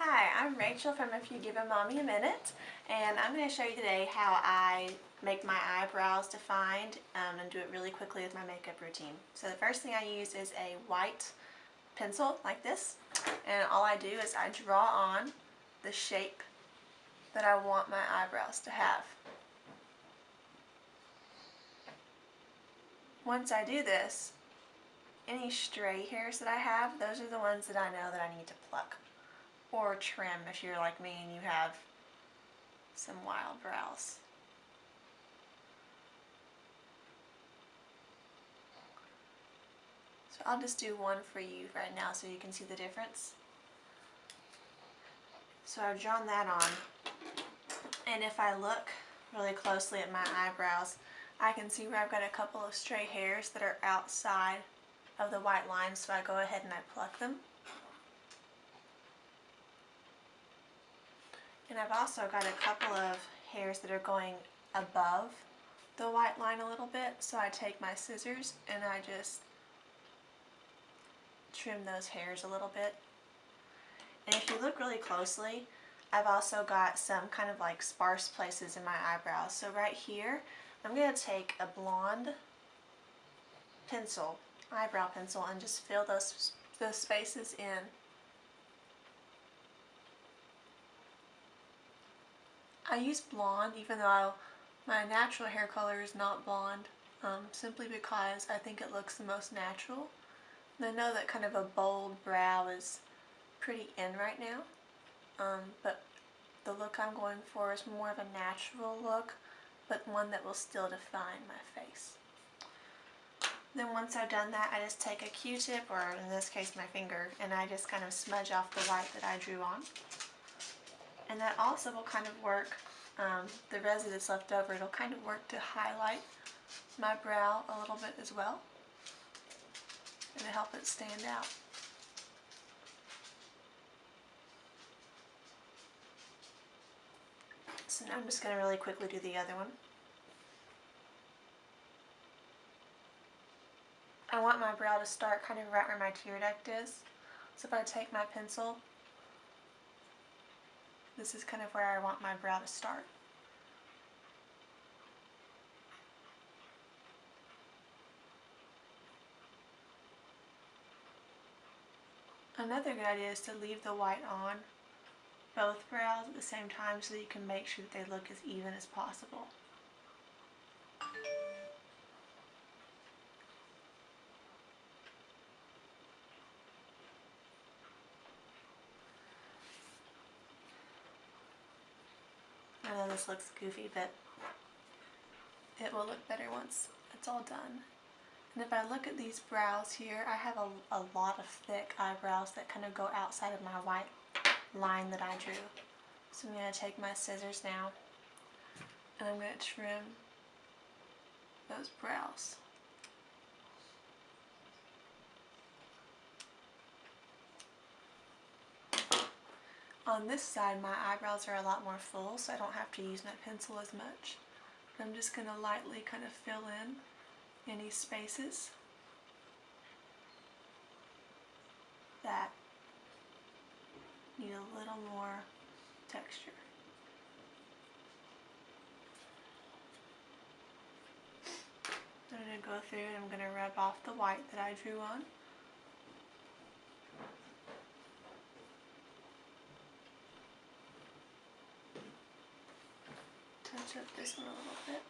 Hi, I'm Rachel from If You Give a Mommy a Minute, and I'm going to show you today how I make my eyebrows defined and do it really quickly with my makeup routine. So the first thing I use is a white pencil like this, and all I do is I draw on the shape that I want my eyebrows to have. Once I do this, any stray hairs that I have, those are the ones that I know that I need to pluck or trim if you're like me and you have some wild brows. So I'll just do one for you right now so you can see the difference. So I've drawn that on, and if I look really closely at my eyebrows, I can see where I've got a couple of stray hairs that are outside of the white line, so I go ahead and I pluck them. And I've also got a couple of hairs that are going above the white line a little bit, so I take my scissors and I just trim those hairs a little bit. And if you look really closely, I've also got some kind of like sparse places in my eyebrows. So right here, I'm going to take a blonde pencil, eyebrow pencil, and just fill those spaces in. I use blonde even though my natural hair color is not blonde, simply because I think it looks the most natural. And I know that kind of a bold brow is pretty in right now, but the look I'm going for is more of a natural look, but one that will still define my face. Then once I've done that, I just take a Q-tip, or in this case my finger, and I just kind of smudge off the white that I drew on. And that also will kind of work, the residue that's left over, it'll kind of work to highlight my brow a little bit as well, and to help it stand out. So now I'm just going to really quickly do the other one. I want my brow to start kind of right where my tear duct is. So if I take my pencil, this is kind of where I want my brow to start. Another good idea is to leave the white on both brows at the same time so that you can make sure that they look as even as possible. I know this looks goofy, but it will look better once it's all done. And if I look at these brows here, I have a lot of thick eyebrows that kind of go outside of my white line that I drew. So I'm going to take my scissors now, and I'm going to trim those brows. On this side, my eyebrows are a lot more full, so I don't have to use my pencil as much. I'm just going to lightly kind of fill in any spaces that need a little more texture. I'm going to go through and I'm going to rub off the white that I drew on. Touch up this one a little bit.